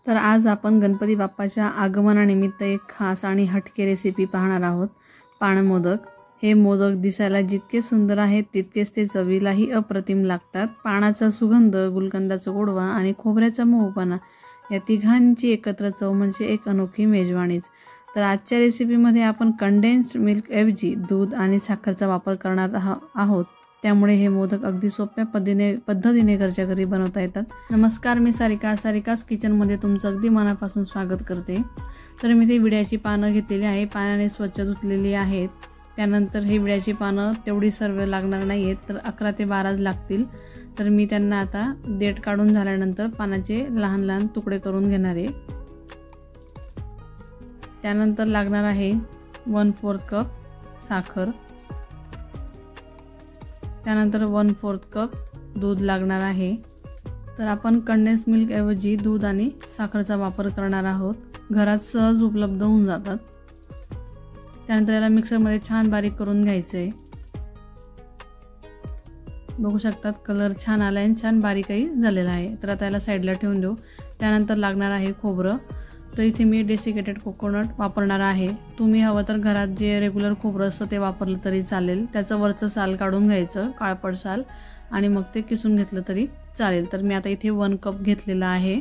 तर आज आपण गणपती बाप्पाच्या आगमनानिमित्त एक खास आणि हटके रेसिपी पाहणार आहोत। पान मोदक। हे मोदक दिसायला जितके सुंदर आहेत तितकेच ते चवीलाही अप्रतिम लागतात। पानाचा सुगंध, गुलकंदाचा गोडवा आणि खोबऱ्याचा मऊपणा या तिघांची एकत्र चव म्हणजे एक अनोखी मेजवानीच। तर आजच्या रेसिपीमध्ये आपण कंडेन्स्ड मिल्क ऐवजी दूध आणि साखरेचा वापर करणार आहोत। त्यामुळे हे मोदक अगदी सोप्या पद्धतीने घरच्या घरी बनवता येतात। नमस्कार, मी सारिकास किचनमध्ये तुमचं अगदी मनापासून स्वागत करते। तर मी ते विड्याची पानं घेतलेली आहे, पाण्याने स्वच्छ धुतलेली आहेत। त्यानंतर हे विड्याची पानं तेवढी सर्व लागणार नाहीत, तर 11 ते 12 लागतील। तर मी त्यांना आता देठ काढून झाल्यानंतर पानाचे लहान लहान तुकडे करून घेणार आहे। त्यानंतर लागणार आहे 1/4 कप साखर, त्यानंतर 1/4 कप दूध लागणार आहे। तर आपण कंडेन्स मिल्क ऐवजी दूध आणि साखरेचा वापर करणार आहोत, घरात सहज उपलब्ध होऊन जातात। त्यानंतर याला मिक्सरमध्ये छान बारीक करून घ्यायचे। बघू शकतात कलर छान आला आहे, छान बारीकही झालेला आहे। तर आता याला साईडला ठेवून देऊ। त्यानंतर लागणार आहे खोबरं। तर इथे मी डेसिकेटेड कोकोनट वापरणार आहे। तुम्ही हवं तर घरात जे रेग्युलर खोबरं असतं ते वापरलं तरी चालेल। त्याचं वरचं साल काढून घ्यायचं, काळपट साल, आणि मग ते किसून घेतलं तरी चालेल। तर मी आता इथे 1 कप घेतलेला आहे।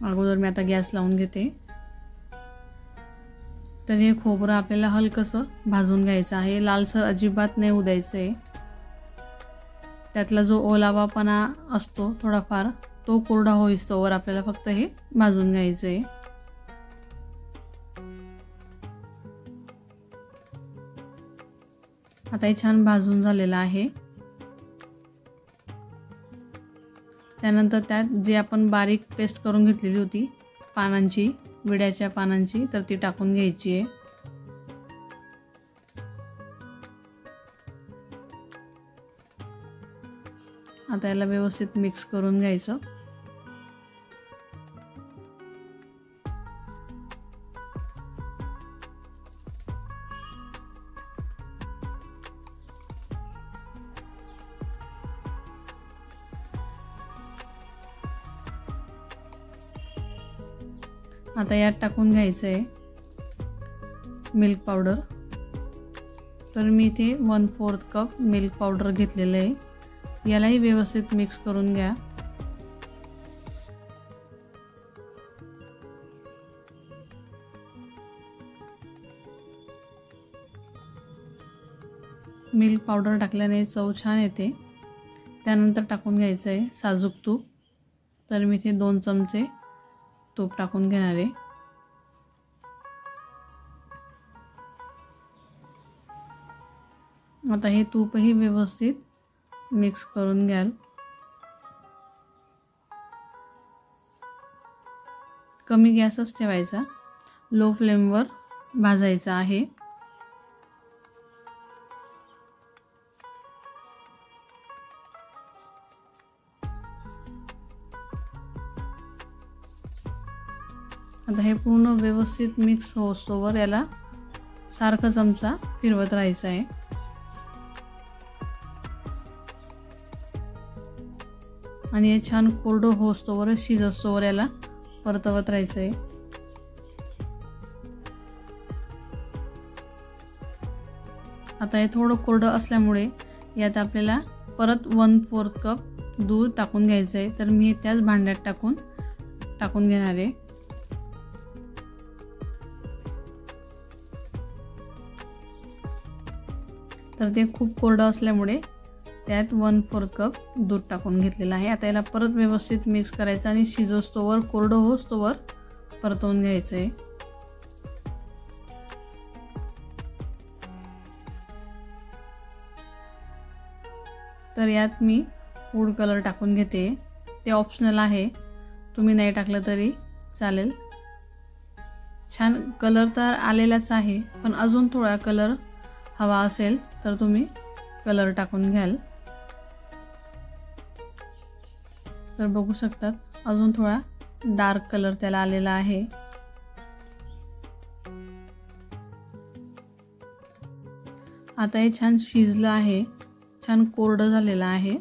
अगोदर मी आता गॅस लावून घेते। तर हे खोबरं आपल्याला हलकसं भाजून घ्यायचं आहे, लालसर अजिबात नाही होऊ द्यायचं। त्यातला जो ओलावापणा असतो थोडाफार तो कोरडा होईस्तोवर आपल्याला फक्त हे भाजून घ्यायचंय। आता हे छान भाजून झालेलं आहे। त्यानंतर त्यात जे आपण बारीक पेस्ट करून घेतलेली होती पानांची, विड्याच्या पानांची, तर ती टाकून घ्यायची आहे। आता याला व्यवस्थित मिक्स करून घ्यायचं। आता यात टाकून घ्यायचंय मिल्क पावडर। तर मी इथे 1/4 कप मिल्क पावडर घेतलेलं आहे। यालाही व्यवस्थित मिक्स करून घ्या। मिल्क पावडर टाकल्याने चव छान येते। त्यानंतर टाकून घ्यायचंय साजूक तूप। तर मी इथे 2 चमचे तूप टाकून घेणार आहे। आता हे तूपही व्यवस्थित मिक्स करून घ्याल। कमी गॅसच ठेवायचा, लो फ्लेमवर भाजायचा आहे। आता हे पूर्ण व्यवस्थित मिक्स होईस्तोवर याला सारखं चमचा फिरवत राहायचं आहे। आणि हे छान कोरडं होईस्तोवर, शिजोस्तोवर याला परतवत राहायचं आहे। आता हे थोडं कोरडं असल्यामुळे यात आपल्याला परत 1/4 कप दूध टाकून घ्यायचं आहे। तर मी त्याच भांड्यात टाकून घेणार आहे। तर ते खूप कोरडं असल्यामुळे त्यात 1/4 कप दूध टाकून घेतलेलं आहे। आता याला परत व्यवस्थित मिक्स करायचं आणि शिजोस्तोवर, कोरडं होईस्तोवर परतवून घ्यायचं आहे। तर यात मी फूड कलर टाकून घेते। ते ऑप्शनल आहे, तुम्ही नाही टाकलं तरी चालेल। छान कलर तर आलेलाच आहे, पण अजून थोडा कलर हवा असेल तर तुम्ही कलर टाकून घ्याल। तर बघू शकतात अजून थोडा डार्क कलर त्याला आलेला आहे। आता हे छान शिजलं आहे, छान कोरडं झालेलं आहे।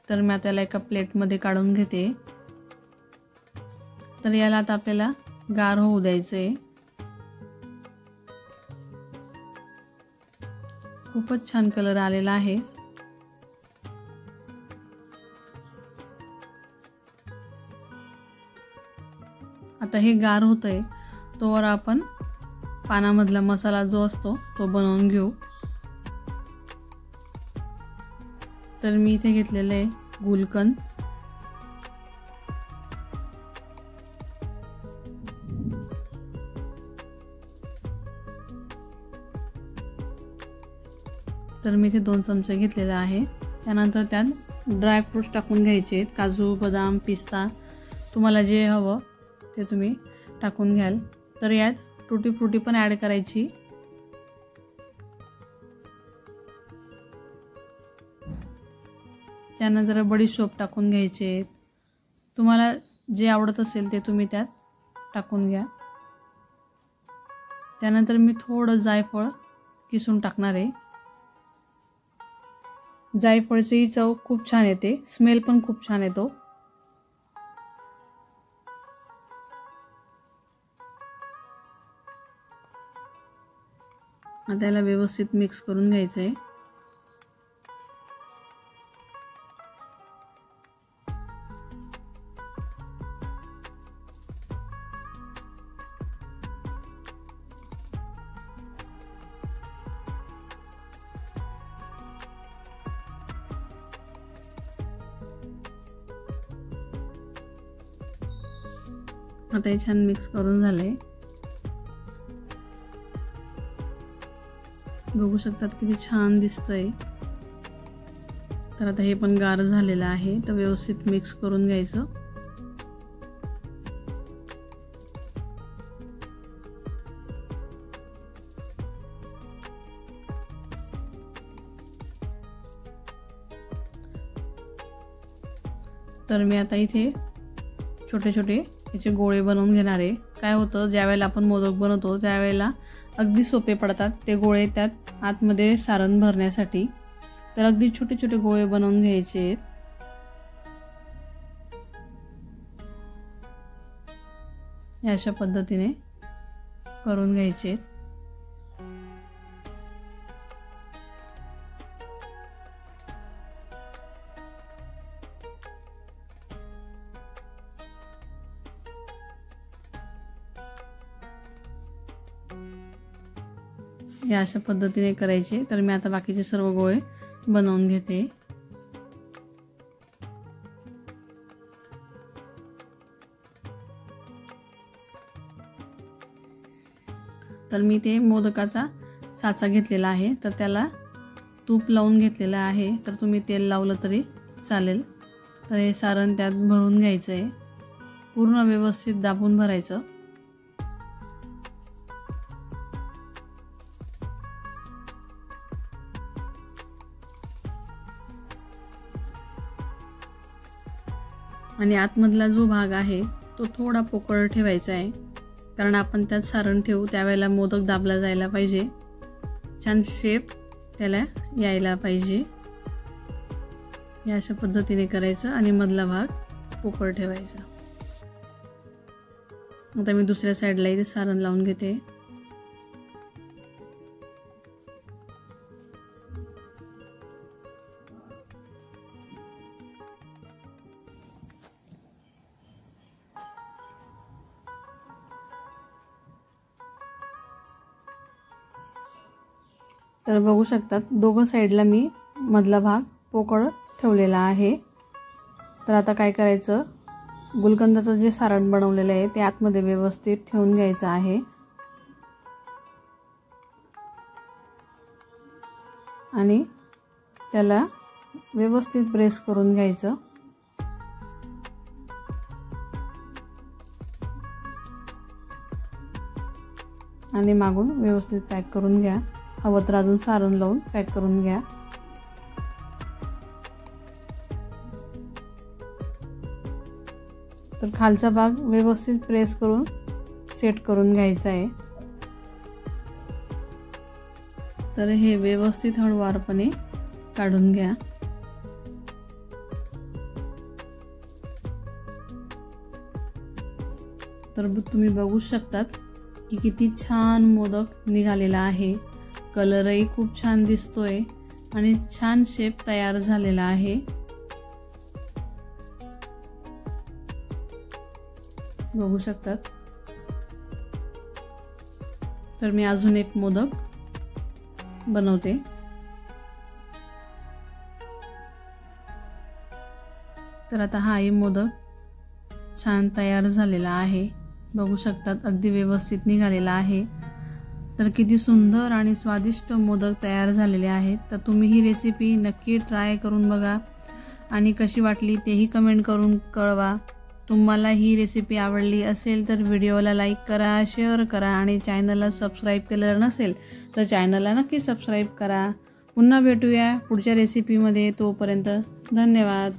तर मी आता याला एका प्लेटमध्ये काढून घेते। तर याला आता आपल्याला गार होऊ द्यायचंय। खूपच छान कलर आलेला आहे। आता हे गार होतंय तोवर आपण पानामधला मसाला जो असतो तो बनवून घेऊ। तर मी इथे घेतलेले आहे गुलकंद, तर मी इथे 2 चमचे घेतलेले आहे। त्यानंतर त्यात ड्राय फ्रूट्स टाकून घ्यायचे, काजू, बदाम, पिस्ता, तुम्हाला जे हवं ते तुम्ही टाकून घ्याल। तर यात टूटी फ्रूटी पण ॲड करायची। त्यानंतर बडीशोप टाकून घ्यायचे, तुम्हाला जे आवडत असेल ते तुम्ही त्यात टाकून घ्या। त्यानंतर मी थोडं जायफळ किसून टाकणार आहे। जायफळची चव खूप छान येते, स्मेल पण खूप छान येतो। आता याला व्यवस्थित मिक्स करून घ्यायचं आहे। आता हे छान मिक्स करून झालंय। बघू शकतात किती छान दिसतंय। तर आता हे पण गार झालेलं आहे, तर व्यवस्थित मिक्स करून घ्यायचं। तर मी आता इथे छोटे छोटे याचे गोळे बनवून घेणार आहे। काय होतं, ज्यावेळेला आपण मोदक बनवतो त्यावेळेला अगदी सोपे पडतात ते गोळे त्यात आतमध्ये सारण भरण्यासाठी। तर अगदी छोटे छोटे गोळे बनवून घ्यायचे आहेत। अशा पद्धतीने करून घ्यायचे आहेत। या अशा पद्धतीने करायचे। तर मी आता बाकीचे सर्व गोळे बनवून घेते। तर मी ते मोदकाचा साचा घेतलेला आहे, तर त्याला तूप लावून घेतलेलं आहे। तर तुम्ही तेल लावलं तरी चालेल। तर हे सारण त्यात भरून घ्यायचं आहे, पूर्ण व्यवस्थित दाबून भरायचं। आणि आतमधला जो भाग आहे तो थोडा पोकळ ठेवायचा आहे, कारण आपण त्यात सारण ठेवू त्यावेळेला मोदक दाबला जायला पाहिजे, छान शेप त्याला यायला पाहिजे। या अशा पद्धतीने करायचं आणि मधला भाग पोकळ ठेवायचा। आता मी दुसऱ्या साईडला इथे सारण लावून घेते। तर बघू शकतात दोघं साईडला मी मधला भाग पोकळ ठेवलेला आहे। तर आता काय करायचं, गुलकंदाचं जे सारण बनवलेलं आहे ते आतमध्ये व्यवस्थित ठेवून घ्यायचं आहे आणि त्याला व्यवस्थित प्रेस करून घ्यायचं। आणि मागून व्यवस्थित पॅक करून घ्या, हवं तर अजून सारण लावून पॅक करून घ्या। तर खालचा भाग व्यवस्थित प्रेस करून सेट करून घ्यायचा आहे। तर हे व्यवस्थित हळूवारपणे काढून घ्या। तर तुम्ही बघू शकतात की किती छान मोदक निघालेला आहे। कलरही खूप छान दिसतोय आणि छान शेप तयार झालेला आहे। बघू शकतात। तर मी अजून एक मोदक बनवते। तर आता हाही मोदक छान तयार झालेला आहे। बघू शकतात अगदी व्यवस्थित निघालेला आहे। तर किती सुंदर आणि स्वादिष्ट मोदक तयार झालेले आहेत। तर तुम्ही ही रेसिपी नक्की ट्राय करून बघा आणि कशी वाटली तेही कमेंट करून कळवा। तुम्हाला ही रेसिपी आवडली असेल तर व्हिडिओला लाईक करा, शेअर करा आणि चॅनलला सबस्क्राईब केलं नसेल तर चॅनलला नक्की सबस्क्राईब करा। पुन्हा भेटूया पुढच्या रेसिपीमध्ये, तोपर्यंत धन्यवाद।